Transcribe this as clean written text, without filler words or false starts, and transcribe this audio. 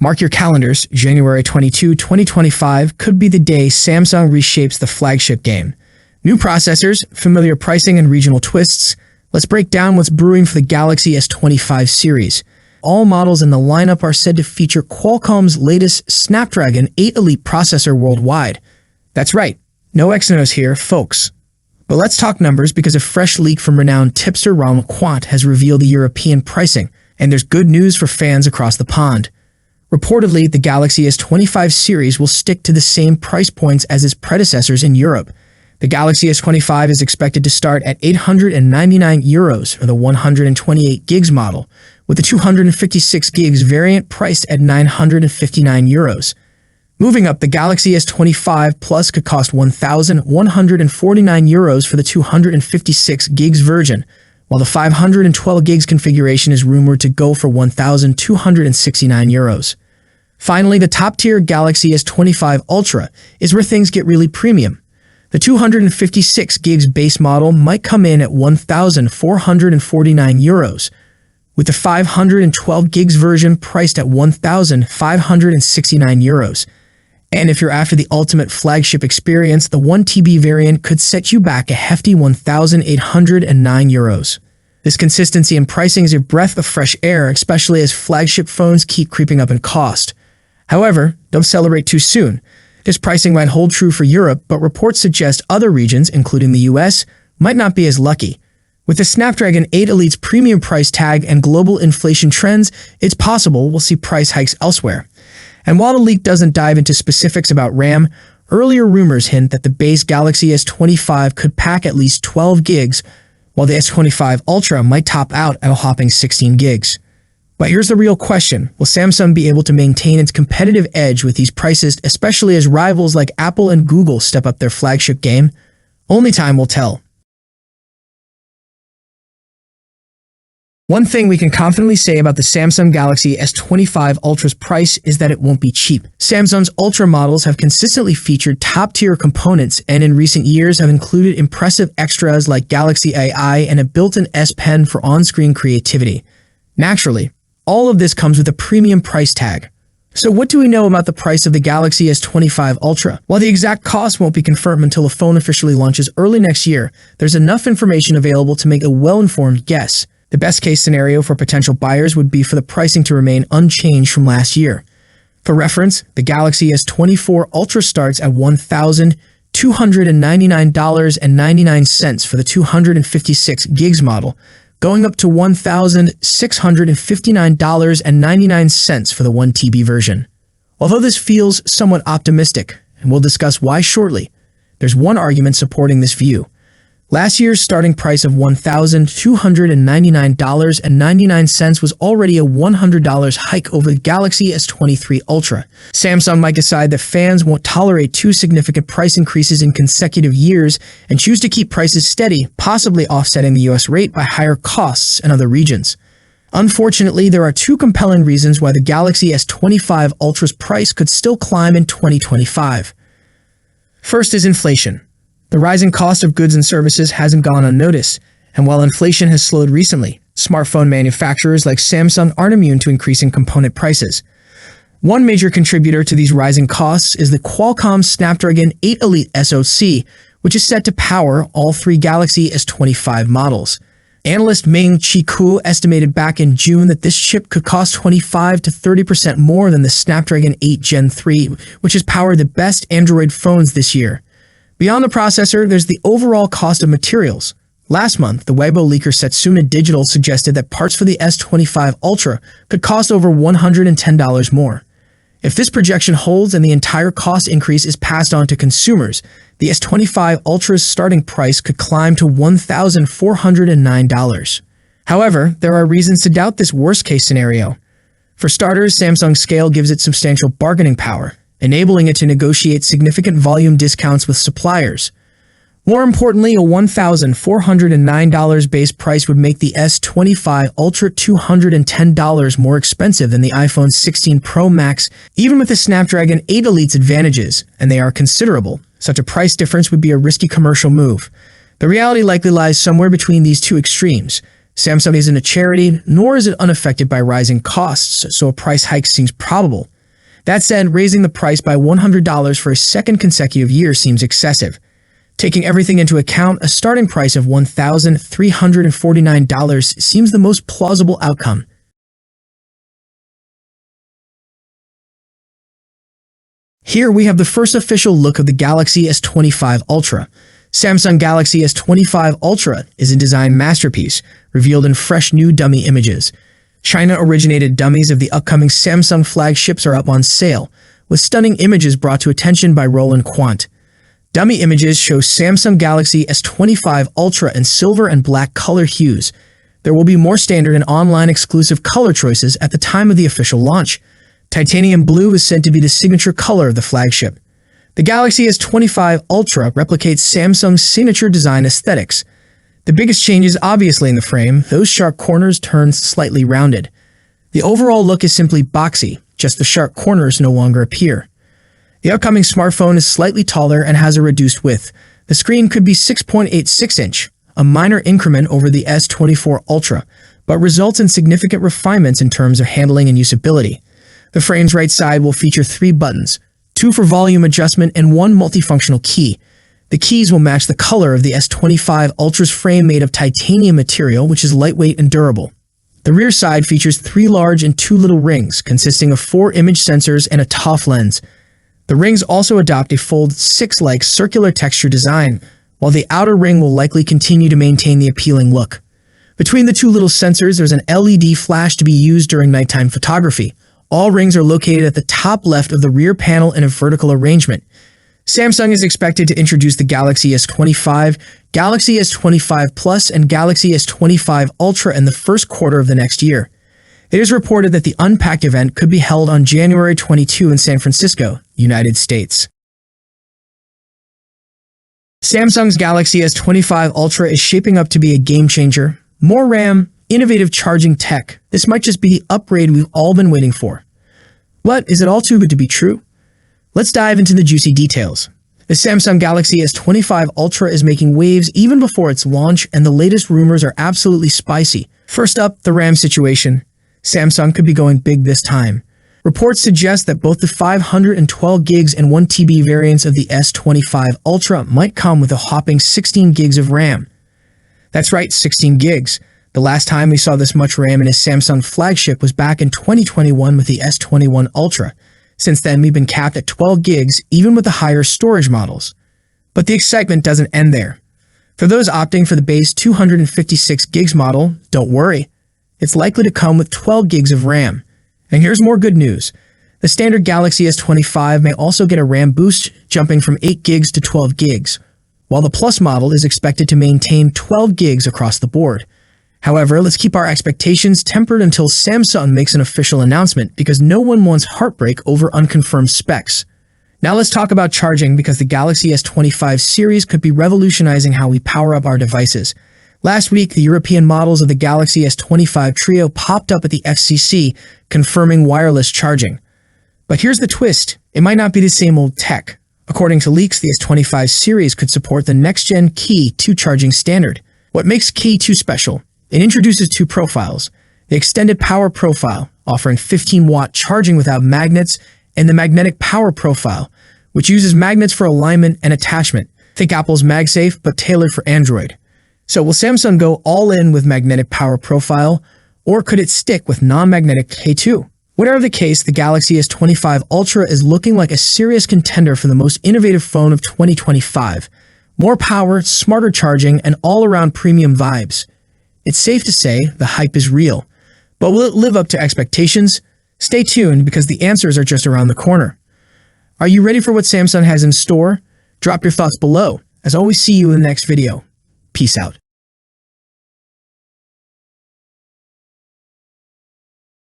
Mark your calendars, January 22, 2025 could be the day Samsung reshapes the flagship game. New processors, familiar pricing, and regional twists. Let's break down what's brewing for the Galaxy S25 series. All models in the lineup are said to feature Qualcomm's latest Snapdragon 8 Elite processor worldwide. That's right, no Exynos here, folks. But let's talk numbers because a fresh leak from renowned tipster Ronald Quant has revealed the European pricing, and there's good news for fans across the pond. Reportedly, the Galaxy S25 series will stick to the same price points as its predecessors in Europe. The Galaxy S25 is expected to start at €899 for the 128 gigs model, with the 256 gigs variant priced at €959. Moving up, the Galaxy S25 Plus could cost €1,149 for the 256 gigs version, while the 512 gigs configuration is rumored to go for €1,269. Finally, the top-tier Galaxy S25 Ultra is where things get really premium. The 256 gigs base model might come in at €1,449, with the 512 gigs version priced at €1,569. And if you're after the ultimate flagship experience, the 1TB variant could set you back a hefty €1,809. This consistency in pricing is a breath of fresh air, especially as flagship phones keep creeping up in cost. However, don't celebrate too soon. This pricing might hold true for Europe, but reports suggest other regions, including the US, might not be as lucky. With the Snapdragon 8 Elite's premium price tag and global inflation trends, it's possible we'll see price hikes elsewhere. And while the leak doesn't dive into specifics about RAM, earlier rumors hint that the base Galaxy S25 could pack at least 12 gigs, while the S25 Ultra might top out at a hopping 16 gigs. But here's the real question. Will Samsung be able to maintain its competitive edge with these prices, especially as rivals like Apple and Google step up their flagship game? Only time will tell. One thing we can confidently say about the Samsung Galaxy S25 Ultra's price is that it won't be cheap. Samsung's Ultra models have consistently featured top-tier components and in recent years have included impressive extras like Galaxy AI and a built-in S Pen for on-screen creativity. Naturally, all of this comes with a premium price tag. So what do we know about the price of the Galaxy S25 Ultra? While the exact cost won't be confirmed until the phone officially launches early next year, there's enough information available to make a well-informed guess. The best-case scenario for potential buyers would be for the pricing to remain unchanged from last year. For reference, the Galaxy S24 Ultra starts at $1,299.99 for the 256 gigs model, going up to $1,659.99 for the 1TB version. Although this feels somewhat optimistic, and we'll discuss why shortly, there's one argument supporting this view. Last year's starting price of $1,299.99 was already a $100 hike over the Galaxy S23 Ultra. Samsung might decide that fans won't tolerate two significant price increases in consecutive years and choose to keep prices steady, possibly offsetting the US rate by higher costs in other regions. Unfortunately, there are two compelling reasons why the Galaxy S25 Ultra's price could still climb in 2025. First is inflation. The rising cost of goods and services hasn't gone unnoticed, and while inflation has slowed recently, smartphone manufacturers like Samsung aren't immune to increasing component prices. One major contributor to these rising costs is the Qualcomm Snapdragon 8 Elite SoC, which is set to power all three Galaxy S25 models. Analyst Ming-Chi Kuo estimated back in June that this chip could cost 25 to 30% more than the Snapdragon 8 Gen 3, which has powered the best Android phones this year. Beyond the processor, there's the overall cost of materials. Last month, the Weibo leaker Setsuna Digital suggested that parts for the S25 Ultra could cost over $110 more. If this projection holds and the entire cost increase is passed on to consumers, the S25 Ultra's starting price could climb to $1,409. However, there are reasons to doubt this worst-case scenario. For starters, Samsung's scale gives it substantial bargaining power, enabling it to negotiate significant volume discounts with suppliers. More importantly, a $1,409 base price would make the S25 Ultra $210 more expensive than the iPhone 16 Pro Max, even with the Snapdragon 8 Elite's advantages, and they are considerable. Such a price difference would be a risky commercial move. The reality likely lies somewhere between these two extremes. Samsung isn't a charity, nor is it unaffected by rising costs, so a price hike seems probable. That said, raising the price by $100 for a second consecutive year seems excessive. Taking everything into account, a starting price of $1,349 seems the most plausible outcome. Here we have the first official look of the Galaxy S25 Ultra. Samsung Galaxy S25 Ultra is a design masterpiece, revealed in fresh new dummy images. China-originated dummies of the upcoming Samsung flagships are up on sale, with stunning images brought to attention by Roland Quant. Dummy images show Samsung Galaxy S25 Ultra in silver and black color hues. There will be more standard and online exclusive color choices at the time of the official launch. Titanium blue is said to be the signature color of the flagship. The Galaxy S25 Ultra replicates Samsung's signature design aesthetics. The biggest change is obviously in the frame, those sharp corners turned slightly rounded. The overall look is simply boxy, just the sharp corners no longer appear. The upcoming smartphone is slightly taller and has a reduced width. The screen could be 6.86-inch, a minor increment over the S24 Ultra, but results in significant refinements in terms of handling and usability. The frame's right side will feature 3 buttons, 2 for volume adjustment and 1 multifunctional key. The keys will match the color of the S25 Ultra's frame made of titanium material, which is lightweight and durable. The rear side features 3 large and 2 little rings, consisting of 4 image sensors and a TOF lens. The rings also adopt a fold 6-like circular texture design, while the outer ring will likely continue to maintain the appealing look. Between the 2 little sensors, there's an LED flash to be used during nighttime photography. All rings are located at the top left of the rear panel in a vertical arrangement. Samsung is expected to introduce the Galaxy S25, Galaxy S25 Plus, and Galaxy S25 Ultra in the first quarter of the next year. It is reported that the Unpacked event could be held on January 22 in San Francisco, United States. Samsung's Galaxy S25 Ultra is shaping up to be a game-changer. More RAM, innovative charging tech. This might just be the upgrade we've all been waiting for. What? Is it all too good to be true? Let's dive into the juicy details. The Samsung Galaxy S25 Ultra is making waves even before its launch, and the latest rumors are absolutely spicy. First up, the RAM situation. Samsung could be going big this time. Reports suggest that both the 512 gigs and 1 TB variants of the S25 Ultra might come with a whopping 16 gigs of RAM. That's right, 16 gigs. The last time we saw this much RAM in a Samsung flagship was back in 2021 with the S21 Ultra. Since then, we've been capped at 12 gigs, even with the higher storage models. But the excitement doesn't end there. For those opting for the base 256 gigs model, don't worry. It's likely to come with 12 gigs of RAM. And here's more good news. The standard Galaxy S25 may also get a RAM boost, jumping from 8 gigs to 12 gigs, while the Plus model is expected to maintain 12 gigs across the board. However, let's keep our expectations tempered until Samsung makes an official announcement, because no one wants heartbreak over unconfirmed specs. Now let's talk about charging, because the Galaxy S25 series could be revolutionizing how we power up our devices. Last week, the European models of the Galaxy S25 Trio popped up at the FCC, confirming wireless charging. But here's the twist. It might not be the same old tech. According to leaks, the S25 series could support the next-gen Qi 2 charging standard. What makes Qi 2 special? It introduces 2 profiles. The extended power profile, offering 15-watt charging without magnets, and the magnetic power profile, which uses magnets for alignment and attachment. Think Apple's MagSafe, but tailored for Android. So will Samsung go all in with magnetic power profile, or could it stick with non-magnetic K2? Whatever the case, the Galaxy S25 Ultra is looking like a serious contender for the most innovative phone of 2025. More power, smarter charging, and all-around premium vibes. It's safe to say the hype is real. But will it live up to expectations? Stay tuned, because the answers are just around the corner. Are you ready for what Samsung has in store? Drop your thoughts below. As always, see you in the next video. Peace out.